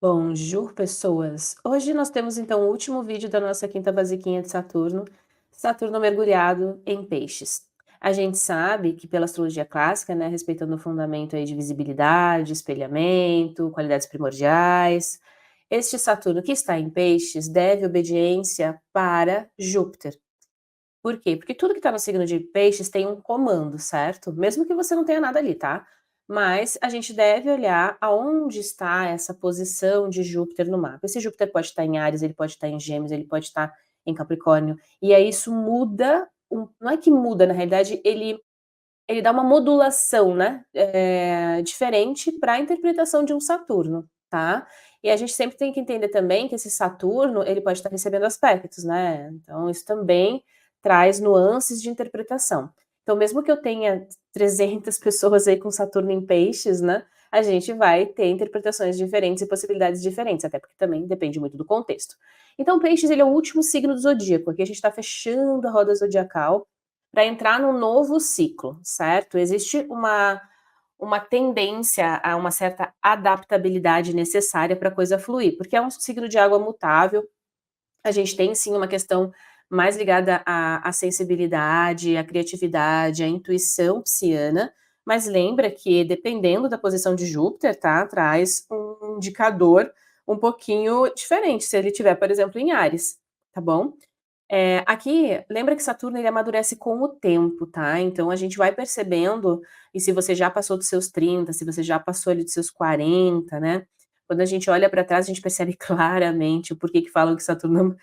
Bonjour, pessoas! Hoje nós temos então o último vídeo da nossa quinta basiquinha de Saturno, Saturno mergulhado em peixes. A gente sabe que pela astrologia clássica, né, respeitando o fundamento aí de visibilidade, espelhamento, qualidades primordiais, este Saturno que está em peixes deve obediência para Júpiter. Por quê? Porque tudo que está no signo de peixes tem um comando, certo? Mesmo que você não tenha nada ali, tá? Mas a gente deve olhar aonde está essa posição de Júpiter no mapa. Esse Júpiter pode estar em Áries, ele pode estar em Gêmeos, ele pode estar em Capricórnio. E aí isso muda, não é que muda, na realidade, ele dá uma modulação, né? Diferente para a interpretação de um Saturno, tá? E a gente sempre tem que entender também que esse Saturno, ele pode estar recebendo aspectos, né? Então isso também traz nuances de interpretação. Então mesmo que eu tenha 300 pessoas aí com Saturno em peixes, né, a gente vai ter interpretações diferentes e possibilidades diferentes, até porque também depende muito do contexto. Então peixes, ele é o último signo do zodíaco, aqui a gente está fechando a roda zodiacal para entrar num novo ciclo, certo? Existe uma tendência a uma certa adaptabilidade necessária para a coisa fluir, porque é um signo de água mutável, a gente tem sim uma questão mais ligada à sensibilidade, à criatividade, à intuição psiana, mas lembra que dependendo da posição de Júpiter, tá, traz um indicador um pouquinho diferente, se ele tiver, por exemplo, em Áries, tá bom? Aqui, lembra que Saturno ele amadurece com o tempo, tá? Então a gente vai percebendo, e se você já passou dos seus 30, se você já passou ali dos seus 40, né? Quando a gente olha para trás, a gente percebe claramente o porquê que falam que Saturno,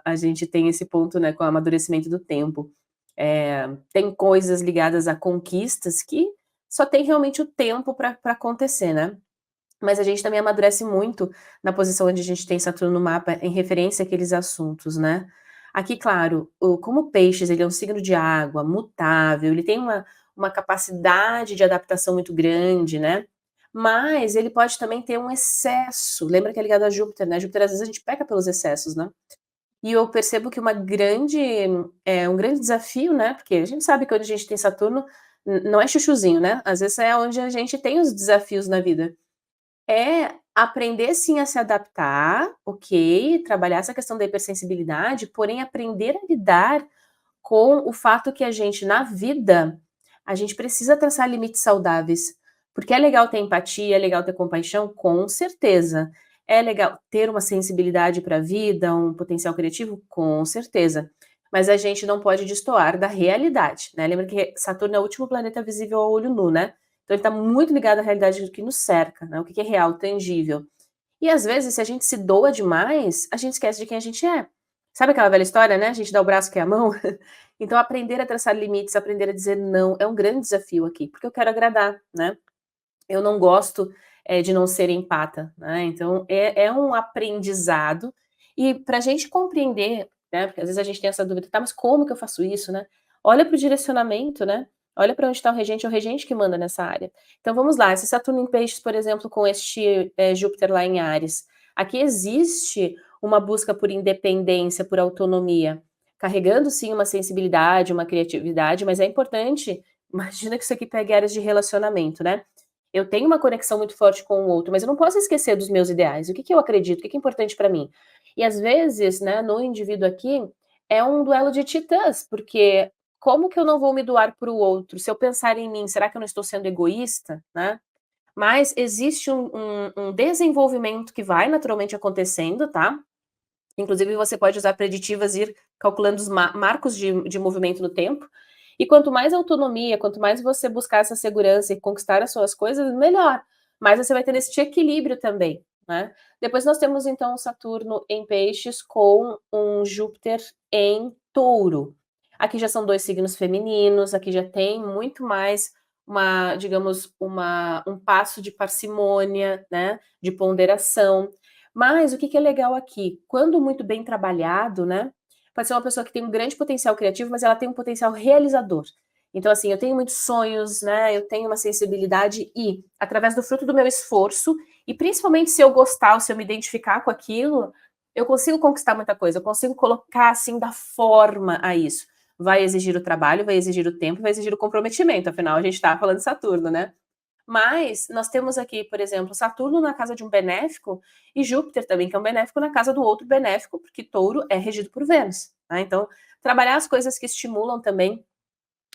a gente tem esse ponto, né, com o amadurecimento do tempo. Tem coisas ligadas a conquistas que só tem realmente o tempo para acontecer, né? Mas a gente também amadurece muito na posição onde a gente tem Saturno no mapa em referência àqueles assuntos, né. Aqui, claro, como Peixes ele é um signo de água, mutável, ele tem uma capacidade de adaptação muito grande, né, mas ele pode também ter um excesso, lembra que é ligado a Júpiter, né, Júpiter às vezes a gente peca pelos excessos, né. E eu percebo que um grande desafio, né, porque a gente sabe que onde a gente tem Saturno, não é chuchuzinho, né, às vezes é onde a gente tem os desafios na vida. É aprender sim a se adaptar, ok, trabalhar essa questão da hipersensibilidade, porém aprender a lidar com o fato que a gente na vida, a gente precisa traçar limites saudáveis, porque é legal ter empatia, é legal ter compaixão, com certeza. É legal ter uma sensibilidade para a vida, um potencial criativo, com certeza. Mas a gente não pode destoar da realidade, né, lembra que Saturno é o último planeta visível a olho nu, né, então ele está muito ligado à realidade do que nos cerca, né, o que é real, tangível. E às vezes, se a gente se doa demais, a gente esquece de quem a gente é. Sabe aquela velha história, né, a gente dá o braço que é a mão? Então aprender a traçar limites, aprender a dizer não, é um grande desafio aqui, porque eu quero agradar, né. Eu não gosto, de não ser empata, né, então é um aprendizado, e pra gente compreender, né, porque às vezes a gente tem essa dúvida: "Tá, mas como que eu faço isso, né?". Olha para o direcionamento, né, olha para onde está o regente, é o regente que manda nessa área. Então vamos lá, esse Saturno em Peixes, por exemplo, com este, Júpiter lá em Áries, aqui existe uma busca por independência, por autonomia, carregando sim uma sensibilidade, uma criatividade, mas é importante, imagina que isso aqui pegue áreas de relacionamento, né. Eu tenho uma conexão muito forte com o outro, mas eu não posso esquecer dos meus ideais. O que que eu acredito? O que que é importante para mim? E às vezes, né, no indivíduo aqui, é um duelo de titãs, porque como que eu não vou me doar para o outro? Se eu pensar em mim, será que eu não estou sendo egoísta, né? Mas existe um desenvolvimento que vai naturalmente acontecendo, tá? Inclusive você pode usar preditivas e ir calculando os marcos de movimento no tempo, e quanto mais autonomia, quanto mais você buscar essa segurança e conquistar as suas coisas, melhor. Mas você vai ter esse equilíbrio também, né. Depois nós temos então o Saturno em Peixes com um Júpiter em Touro. Aqui já são 2 signos femininos, aqui já tem muito mais digamos, um passo de parcimônia, né, de ponderação. Mas o que que é legal aqui? Quando muito bem trabalhado, né, pode ser uma pessoa que tem um grande potencial criativo, mas ela tem um potencial realizador. Então, assim, eu tenho muitos sonhos, né, eu tenho uma sensibilidade e, através do fruto do meu esforço, e principalmente se eu gostar ou se eu me identificar com aquilo, eu consigo conquistar muita coisa, eu consigo colocar, assim, dar forma a isso. Vai exigir o trabalho, vai exigir o tempo, vai exigir o comprometimento, afinal a gente tá falando de Saturno, né. Mas nós temos aqui, por exemplo, Saturno na casa de um benéfico e Júpiter também, que é um benéfico, na casa do outro benéfico, porque Touro é regido por Vênus, né? Então, trabalhar as coisas que estimulam também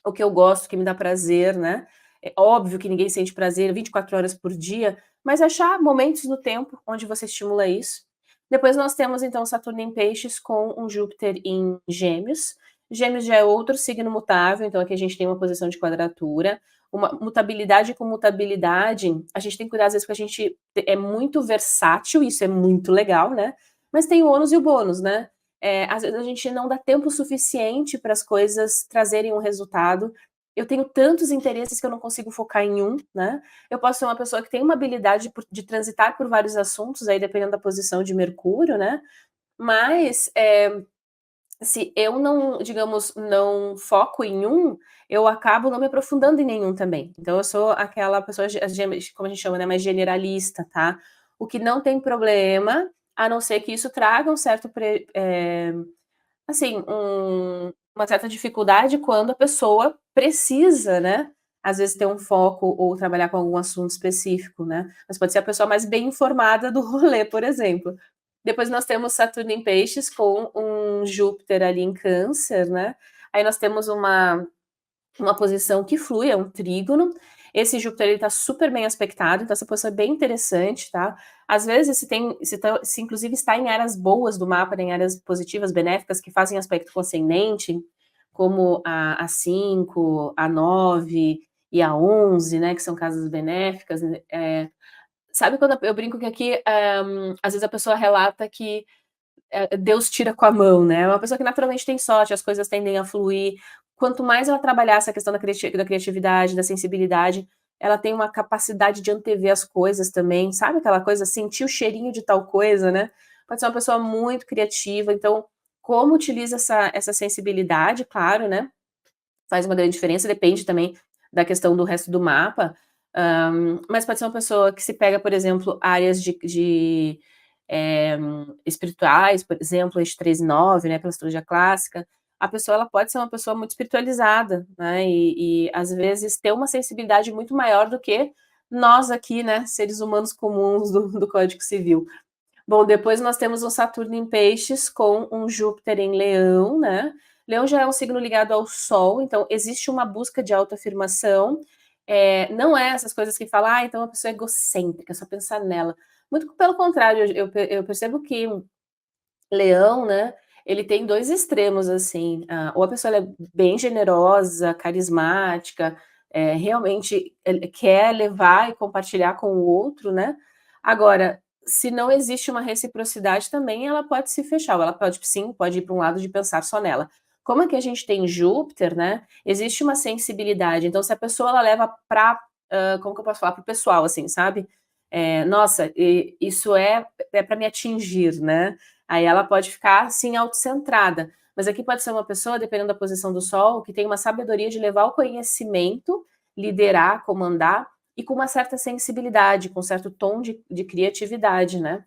o que eu gosto, que me dá prazer, né? É óbvio que ninguém sente prazer 24 horas por dia, mas achar momentos no tempo onde você estimula isso. Depois nós temos então Saturno em Peixes com um Júpiter em Gêmeos. Gêmeos já é outro signo mutável, então aqui a gente tem uma posição de quadratura. Uma mutabilidade com mutabilidade, a gente tem que cuidar às vezes porque a gente é muito versátil, isso é muito legal, né? Mas tem o ônus e o bônus, né? Às vezes a gente não dá tempo suficiente para as coisas trazerem um resultado. Eu tenho tantos interesses que eu não consigo focar em um, né? Eu posso ser uma pessoa que tem uma habilidade de transitar por vários assuntos, aí dependendo da posição de Mercúrio, né? Mas se eu não, digamos, não foco em um, eu acabo não me aprofundando em nenhum também. Então eu sou aquela pessoa, como a gente chama, né, mais generalista, tá? O que não tem problema, a não ser que isso traga um certo assim, uma certa dificuldade quando a pessoa precisa, né, às vezes ter um foco ou trabalhar com algum assunto específico, né, mas pode ser a pessoa mais bem informada do rolê, por exemplo. Depois nós temos Saturno em Peixes com um Júpiter ali em Câncer, né, aí nós temos uma posição que flui, é um trígono. Esse Júpiter ele tá super bem aspectado, então essa posição é bem interessante, tá? Às vezes, se inclusive está em áreas boas do mapa, né, em áreas positivas, benéficas, que fazem aspecto com ascendente, como a 5, a 9 e a 11, né, que são casas benéficas. Sabe quando eu brinco que aqui, às vezes a pessoa relata que Deus tira com a mão, né? É uma pessoa que naturalmente tem sorte, as coisas tendem a fluir. Quanto mais ela trabalhar essa questão da criatividade, da sensibilidade, ela tem uma capacidade de antever as coisas também, sabe aquela coisa, sentir o cheirinho de tal coisa, né? Pode ser uma pessoa muito criativa, então, como utiliza essa sensibilidade, claro, né? Faz uma grande diferença, depende também da questão do resto do mapa, mas pode ser uma pessoa que se pega, por exemplo, áreas eh, espirituais, por exemplo, eixo 3 e 9, né, pela astrologia clássica, a pessoa ela pode ser uma pessoa muito espiritualizada, né, e às vezes ter uma sensibilidade muito maior do que nós aqui, né, seres humanos comuns do Código Civil. Bom, depois nós temos um Saturno em Peixes com um Júpiter em Leão, né? Leão já é um signo ligado ao Sol, então existe uma busca de autoafirmação. Não é essas coisas que falam, então a pessoa é egocêntrica, só pensar nela. Muito pelo contrário, eu percebo que Leão, né? Ele tem dois extremos, assim. Ou a pessoa ela é bem generosa, carismática, realmente quer levar e compartilhar com o outro, né? Agora, se não existe uma reciprocidade também, ela pode se fechar, ou ela pode, sim, pode ir para um lado de pensar só nela. Como é que a gente tem Júpiter, né? Existe uma sensibilidade. Então, se a pessoa ela leva para, como que eu posso falar, para o pessoal, assim, sabe? Nossa, isso é para me atingir, né? Aí ela pode ficar, sim, autocentrada. Mas aqui pode ser uma pessoa, dependendo da posição do Sol, que tem uma sabedoria de levar o conhecimento, liderar, comandar, e com uma certa sensibilidade, com um certo tom de criatividade, né?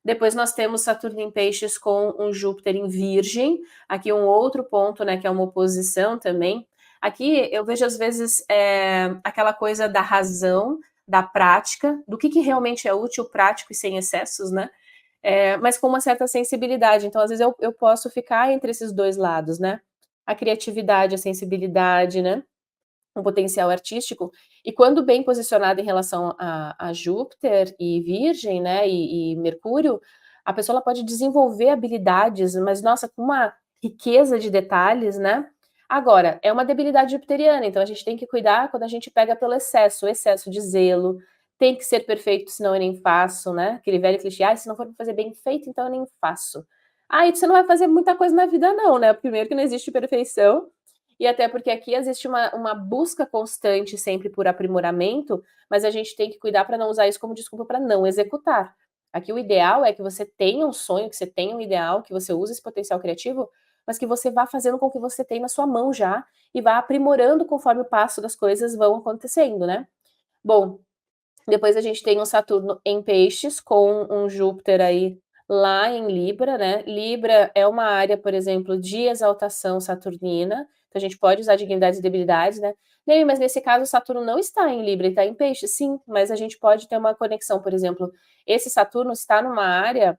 Depois nós temos Saturno em Peixes com um Júpiter em Virgem. Aqui um outro ponto, né, que é uma oposição também. Aqui eu vejo às vezes aquela coisa da razão, da prática, do que realmente é útil, prático e sem excessos, né? Mas com uma certa sensibilidade. Então, às vezes, eu posso ficar entre esses dois lados, né? A criatividade, a sensibilidade, né? Um potencial artístico. E quando bem posicionado em relação a Júpiter e Virgem, né? E Mercúrio, a pessoa ela pode desenvolver habilidades, mas, nossa, com uma riqueza de detalhes, né? Agora, é uma debilidade jupiteriana, então a gente tem que cuidar quando a gente pega pelo excesso, o excesso de zelo, tem que ser perfeito, senão eu nem faço, né? Aquele velho clichê, se não for fazer bem feito, então eu nem faço. E você não vai fazer muita coisa na vida não, né? Primeiro que não existe perfeição, e até porque aqui existe uma busca constante sempre por aprimoramento, mas a gente tem que cuidar para não usar isso como desculpa para não executar. Aqui o ideal é que você tenha um sonho, que você tenha um ideal, que você use esse potencial criativo, mas que você vá fazendo com o que você tem na sua mão já e vá aprimorando conforme o passo das coisas vão acontecendo, né? Bom, depois a gente tem um Saturno em Peixes com um Júpiter aí lá em Libra, né? Libra é uma área, por exemplo, de exaltação saturnina. Então a gente pode usar dignidades e debilidades, né. "Ney, mas nesse caso Saturno não está em Libra, ele está em Peixes". Sim, mas a gente pode ter uma conexão, por exemplo, esse Saturno está numa área,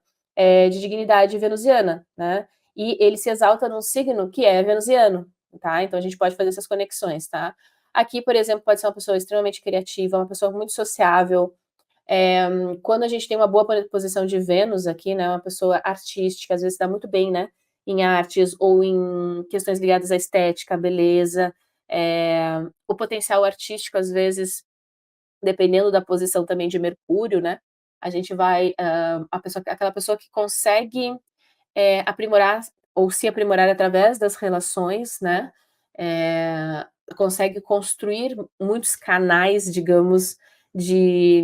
de dignidade venusiana, né, e ele se exalta num signo que é venusiano, tá. Então a gente pode fazer essas conexões, tá. Aqui, por exemplo, pode ser uma pessoa extremamente criativa, uma pessoa muito sociável, quando a gente tem uma boa posição de Vênus aqui, né, uma pessoa artística, às vezes dá muito bem, né, em artes ou em questões ligadas à estética, à beleza, o potencial artístico, às vezes, dependendo da posição também de Mercúrio, né, a gente vai, aquela pessoa que consegue aprimorar ou se aprimorar através das relações, né, eh, consegue construir muitos canais, digamos, de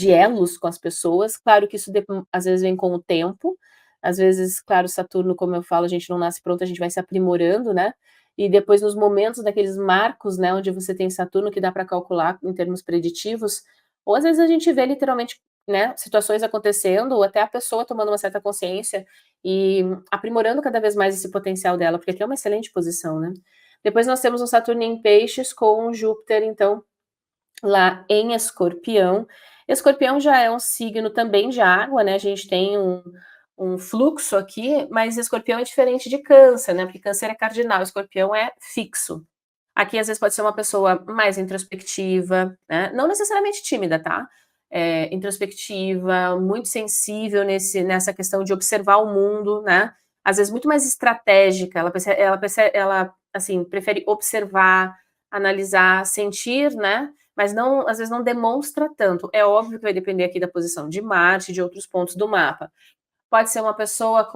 elos com as pessoas. Claro que isso às vezes vem com o tempo, às vezes, claro, Saturno, como eu falo, a gente não nasce pronto, a gente vai se aprimorando, né, e depois nos momentos daqueles marcos, né, onde você tem Saturno que dá para calcular em termos preditivos, ou às vezes a gente vê literalmente, né, situações acontecendo ou até a pessoa tomando uma certa consciência e aprimorando cada vez mais esse potencial dela, porque aqui é uma excelente posição, né. Depois nós temos um Saturno em Peixes com Júpiter, então, lá em Escorpião. Escorpião já é um signo também de água, né, a gente tem um fluxo aqui, mas Escorpião é diferente de Câncer, né, porque Câncer é cardinal, Escorpião é fixo. Aqui, às vezes, pode ser uma pessoa mais introspectiva, né, não necessariamente tímida, tá, introspectiva, muito sensível nessa questão de observar o mundo, né, às vezes muito mais estratégica, ela, assim, prefere observar, analisar, sentir, né, mas não às vezes não demonstra tanto. É óbvio que vai depender aqui da posição de Marte, de outros pontos do mapa. Pode ser uma pessoa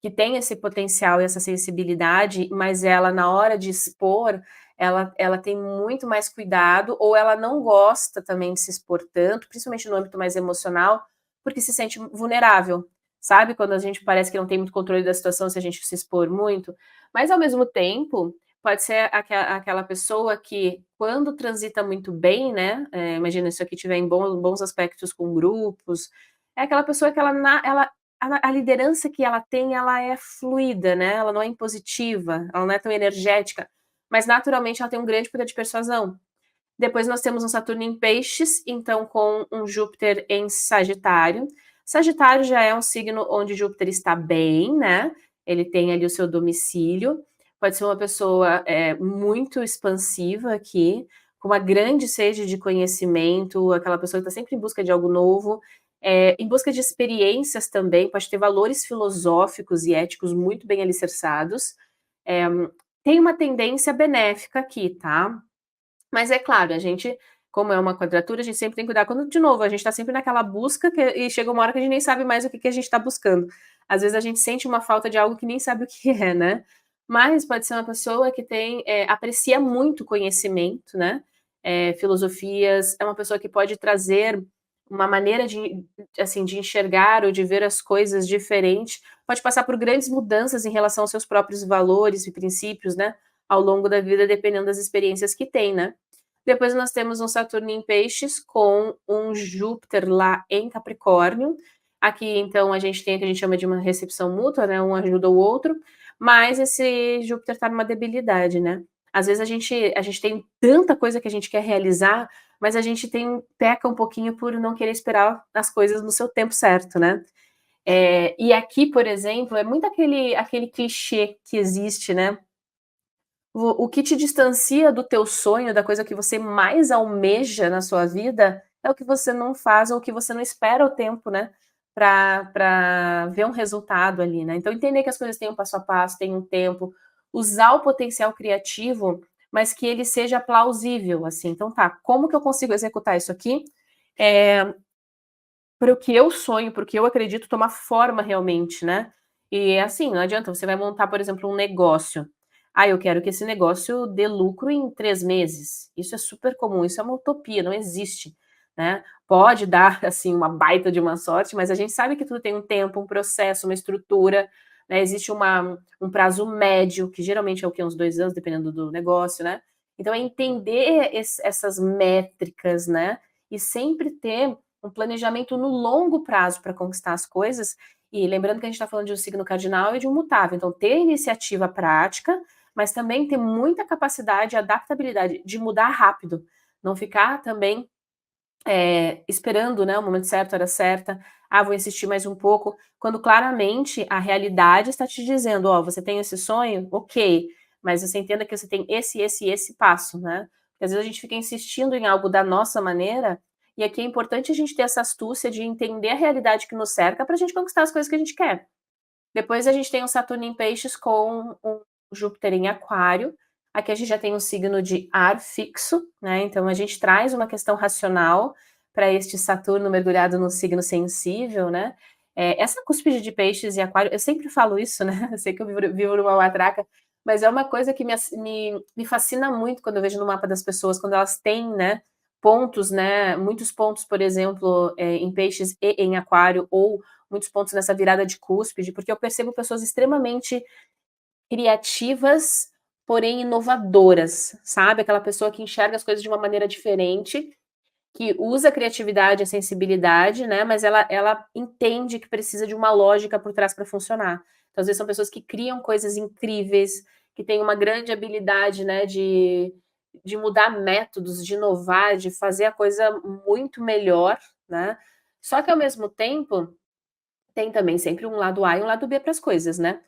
que tem esse potencial e essa sensibilidade, mas ela na hora de expor, ela tem muito mais cuidado, ou ela não gosta também de se expor tanto, principalmente no âmbito mais emocional, porque se sente vulnerável, sabe, quando a gente parece que não tem muito controle da situação se a gente se expor muito, mas ao mesmo tempo, pode ser aquela pessoa que quando transita muito bem, né, imagina se aqui tiver em bons aspectos com grupos, é aquela pessoa que a liderança que ela tem, ela é fluida, né, ela não é impositiva, ela não é tão energética, mas naturalmente ela tem um grande poder de persuasão. Depois nós temos um Saturno em Peixes, então com um Júpiter em Sagitário. Sagitário já é um signo onde Júpiter está bem, né, ele tem ali o seu domicílio, pode ser uma pessoa, muito expansiva aqui, com uma grande sede de conhecimento, aquela pessoa que está sempre em busca de algo novo, em busca de experiências também, pode ter valores filosóficos e éticos muito bem alicerçados. Eh, Tem uma tendência benéfica aqui, tá. Mas é claro, a gente, como é uma quadratura, a gente sempre tem que cuidar quando, de novo, a gente está sempre naquela busca e chega uma hora que a gente nem sabe mais o que que a gente está buscando. Às vezes a gente sente uma falta de algo que nem sabe o que é, né. Mas pode ser uma pessoa que aprecia muito conhecimento, né, filosofias, é uma pessoa que pode trazer uma maneira assim, de enxergar ou de ver as coisas diferente, pode passar por grandes mudanças em relação aos seus próprios valores e princípios, né, ao longo da vida, dependendo das experiências que tem, né. Depois nós temos um Saturno em Peixes com um Júpiter lá em Capricórnio. Aqui, então, a gente tem o que a gente chama de uma recepção mútua, né, um ajuda o outro, mas esse Júpiter está numa debilidade, né. Às vezes a gente tem tanta coisa que a gente quer realizar, mas a gente peca um pouquinho por não querer esperar as coisas no seu tempo certo, né. E aqui, por exemplo, é muito aquele clichê que existe, né, o que te distancia do teu sonho, da coisa que você mais almeja na sua vida, é o que você não faz ou o que você não espera o tempo, né, pra ver um resultado ali, né. Então entender que as coisas têm um passo a passo, têm um tempo, usar o potencial criativo, mas que ele seja plausível, assim. Então tá, como que eu consigo executar isso aqui, para o que eu sonho, para o que eu acredito tomar forma realmente, né. E assim, não adianta, você vai montar, por exemplo, um negócio. "Ah, eu quero que esse negócio dê lucro em 3 meses". Isso é super comum, isso é uma utopia, não existe, né. Pode dar, assim, uma baita de uma sorte, mas a gente sabe que tudo tem um tempo, um processo, uma estrutura, né, existe um prazo médio, que geralmente é o quê? Uns 2 anos, dependendo do negócio, né. Então é entender essas métricas, né, e sempre ter um planejamento no longo prazo para conquistar as coisas, e lembrando que a gente está falando de um signo cardinal e de um mutável, então ter iniciativa prática, mas também ter muita capacidade e adaptabilidade de mudar rápido, não ficar também esperando, né, o momento certo, a hora certa. "Ah, vou insistir mais um pouco", quando claramente a realidade está te dizendo: "Ó, você tem esse sonho? Ok, mas você entenda que você tem esse e esse passo", né. Porque às vezes a gente fica insistindo em algo da nossa maneira, e aqui é importante a gente ter essa astúcia de entender a realidade que nos cerca pra gente conquistar as coisas que a gente quer. Depois a gente tem o Saturno em Peixes com o Júpiter em Aquário. Aqui a gente já tem um signo de ar fixo, né, então a gente traz uma questão racional para este Saturno mergulhado num signo sensível, né. Essa cúspide de Peixes e Aquário, eu sempre falo isso, né, eu sei que eu vivo numa matraca, mas é uma coisa que me fascina muito quando eu vejo no mapa das pessoas, quando elas têm, né, pontos, né, muitos pontos, por exemplo, em Peixes e em Aquário, ou muitos pontos nessa virada de cúspide, porque eu percebo pessoas extremamente criativas, porém inovadoras, sabe? Aquela pessoa que enxerga as coisas de uma maneira diferente, que usa a criatividade, a sensibilidade, né, mas ela entende que precisa de uma lógica por trás para funcionar. Então, às vezes, são pessoas que criam coisas incríveis, que têm uma grande habilidade, né, de mudar métodos, de inovar, de fazer a coisa muito melhor, né. Só que, ao mesmo tempo, tem também sempre um lado A e um lado B para as coisas, né.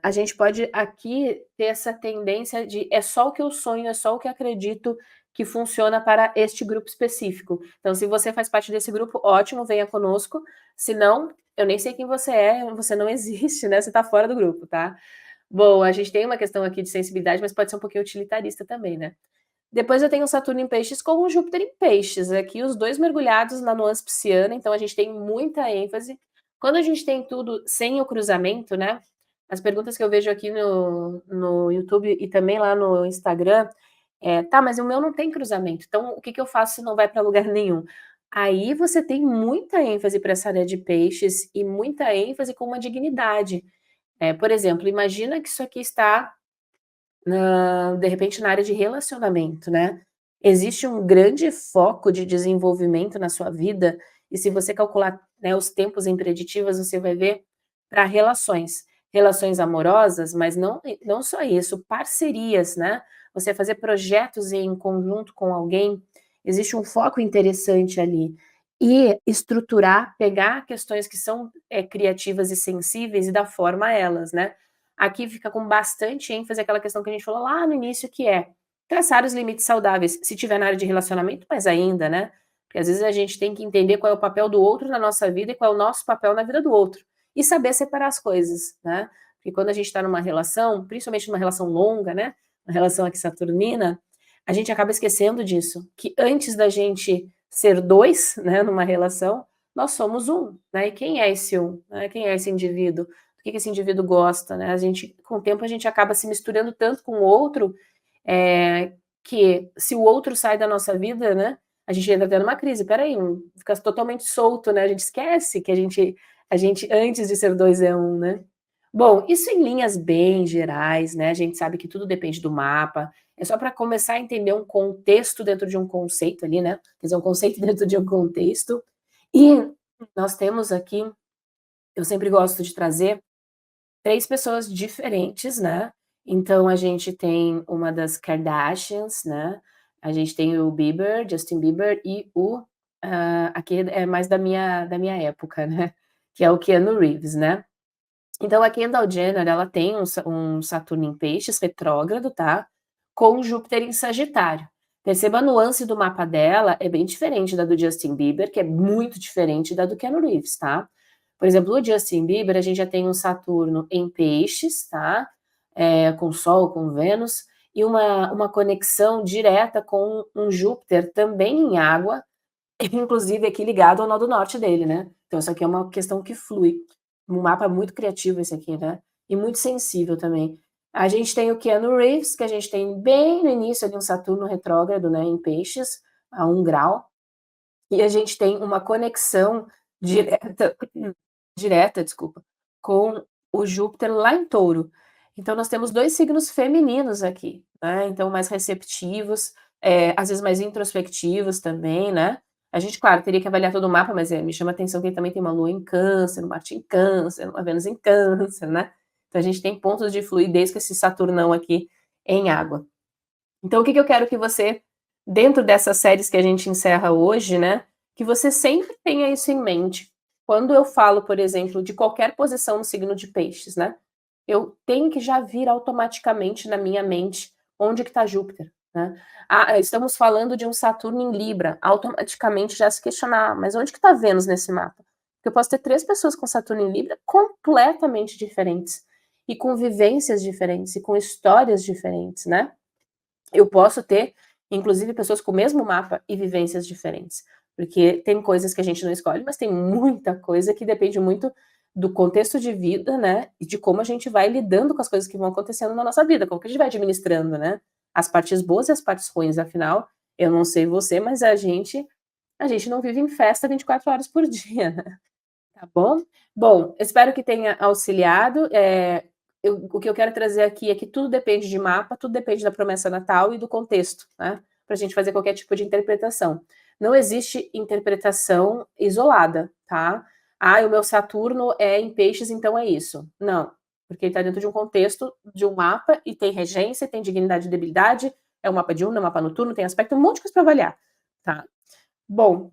A gente pode aqui ter essa tendência de é só o que eu sonho, é só o que acredito que funciona para este grupo específico. Então, se você faz parte desse grupo, ótimo, venha conosco, se não, eu nem sei quem você é, você não existe, né, você está fora do grupo, tá. Bom, a gente tem uma questão aqui de sensibilidade, mas pode ser um pouquinho utilitarista também, né. Depois eu tenho o Saturno em Peixes com o Júpiter em Peixes, aqui os 2 mergulhados na nuance pisciana, então a gente tem muita ênfase. Quando a gente tem tudo sem o cruzamento, né, as perguntas que eu vejo aqui no YouTube e também lá no Instagram, "Tá, mas o meu não tem cruzamento, então o que que eu faço se não vai para lugar nenhum?". Aí você tem muita ênfase para essa área de peixes e muita ênfase com uma dignidade. Por exemplo, imagina que isso aqui está de repente na área de relacionamento, né. Existe um grande foco de desenvolvimento na sua vida, e se você calcular, né, os tempos em preditivas, você vai ver para relações. Relações amorosas, mas não só isso, parcerias, né. Você fazer projetos em conjunto com alguém, existe um foco interessante ali. E estruturar, pegar questões que são, criativas e sensíveis e dar forma a elas, né. Aqui fica com bastante ênfase aquela questão que a gente falou lá no início, que é traçar os limites saudáveis, se tiver na área de relacionamento, mais ainda, né, porque às vezes a gente tem que entender qual é o papel do outro na nossa vida e qual é o nosso papel na vida do outro, e saber separar as coisas, né, porque quando a gente está numa relação, principalmente numa relação longa, né, uma relação aqui saturnina, a gente acaba esquecendo disso, que antes da gente ser 2, né, numa relação, nós somos um, né, e quem é esse um, né, quem é esse indivíduo? Que esse indivíduo gosta, né. A gente com o tempo a gente acaba se misturando tanto com o outro, que se o outro sai da nossa vida, né, a gente entra até numa crise, "espera aí, fica totalmente solto", né, a gente esquece que a gente antes de ser 2 é um, né. Bom, isso em linhas bem gerais, né, a gente sabe que tudo depende do mapa, é só para começar a entender um contexto dentro de um conceito ali, né, quer dizer, um conceito dentro de um contexto. E nós temos aqui, eu sempre gosto de trazer 3 pessoas diferentes, né, então a gente tem uma das Kardashians, né, a gente tem o Bieber, Justin Bieber e aqui é mais da minha época, né, que é o Keanu Reeves, né. Então a Kendall Jenner, ela tem um Saturno em Peixes retrógrado, tá, com Júpiter em Sagitário. Perceba a nuance do mapa dela, é bem diferente da do Justin Bieber, que é muito diferente da do Keanu Reeves, tá. Por exemplo, o Justin Bieber, a gente já tem um Saturno em Peixes, tá, com Sol, com Vênus, e uma conexão direta com um Júpiter também em água, inclusive aqui ligado ao nó do norte dele, né. Então isso aqui é uma questão que flui. Um mapa muito criativo esse aqui, né, e muito sensível também. A gente tem o Keanu Reeves, que a gente tem bem no início ali um Saturno retrógrado, né, em Peixes, a 1 grau, e a gente tem uma conexão direta direta, desculpa, com o Júpiter lá em Touro. Então nós temos 2 signos femininos aqui, né, então mais receptivos, às vezes mais introspectivos também, né. A gente, claro, teria que avaliar todo o mapa, mas, me chama a atenção que ele também tem uma Lua em Câncer, um Marte em Câncer, uma Vênus em Câncer, né. Então a gente tem pontos de fluidez com esse Saturnão aqui em água. Então o que que eu quero que você, dentro dessas séries que a gente encerra hoje, né, que você sempre tenha isso em mente. Quando eu falo, por exemplo, de qualquer posição no signo de Peixes, né, eu tenho que já vir automaticamente na minha mente onde que está Júpiter, né. Ah, estamos falando de um Saturno em Libra, automaticamente já se questionar: "Mas onde que está Vênus nesse mapa?". Porque eu posso ter 3 pessoas com Saturno em Libra completamente diferentes, e com vivências diferentes, e com histórias diferentes, né. Eu posso ter, inclusive, pessoas com o mesmo mapa e vivências diferentes, porque tem coisas que a gente não escolhe, mas tem muita coisa que depende muito do contexto de vida, né, e de como a gente vai lidando com as coisas que vão acontecendo na nossa vida, como que a gente vai administrando, né, as partes boas e as partes ruins, afinal, eu não sei você, mas a gente não vive em festa 24 horas por dia, né. Tá bom? Bom, espero que tenha auxiliado, o que eu quero trazer aqui é que tudo depende de mapa, tudo depende da promessa natal e do contexto, né, pra gente fazer qualquer tipo de interpretação. Não existe interpretação isolada, tá. "Ai, o meu Saturno é em Peixes, então é isso". Não, porque ele tá dentro de um contexto de um mapa e tem regência, tem dignidade e debilidade, é um mapa diurno, é um mapa noturno, tem aspecto, um monte de coisa pra avaliar, tá. Bom,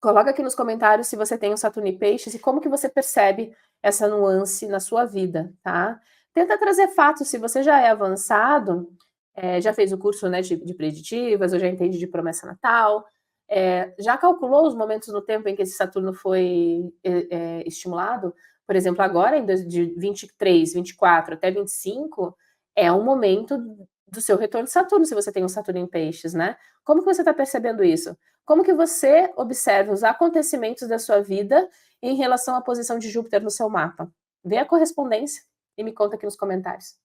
coloca aqui nos comentários se você tem um Saturno em Peixes e como que você percebe essa nuance na sua vida, tá. Tenta trazer fatos, se você já é avançado, já fez o curso, né, de preditivas ou já entende de promessa natal, já calculou os momentos no tempo em que esse Saturno foi, estimulado? Por exemplo, agora em dois de 23, 24 até 25, é um momento do seu retorno de Saturno, se você tem um Saturno em Peixes, né. Como que você está percebendo isso? Como que você observa os acontecimentos da sua vida em relação à posição de Júpiter no seu mapa? Vê a correspondência e me conta aqui nos comentários.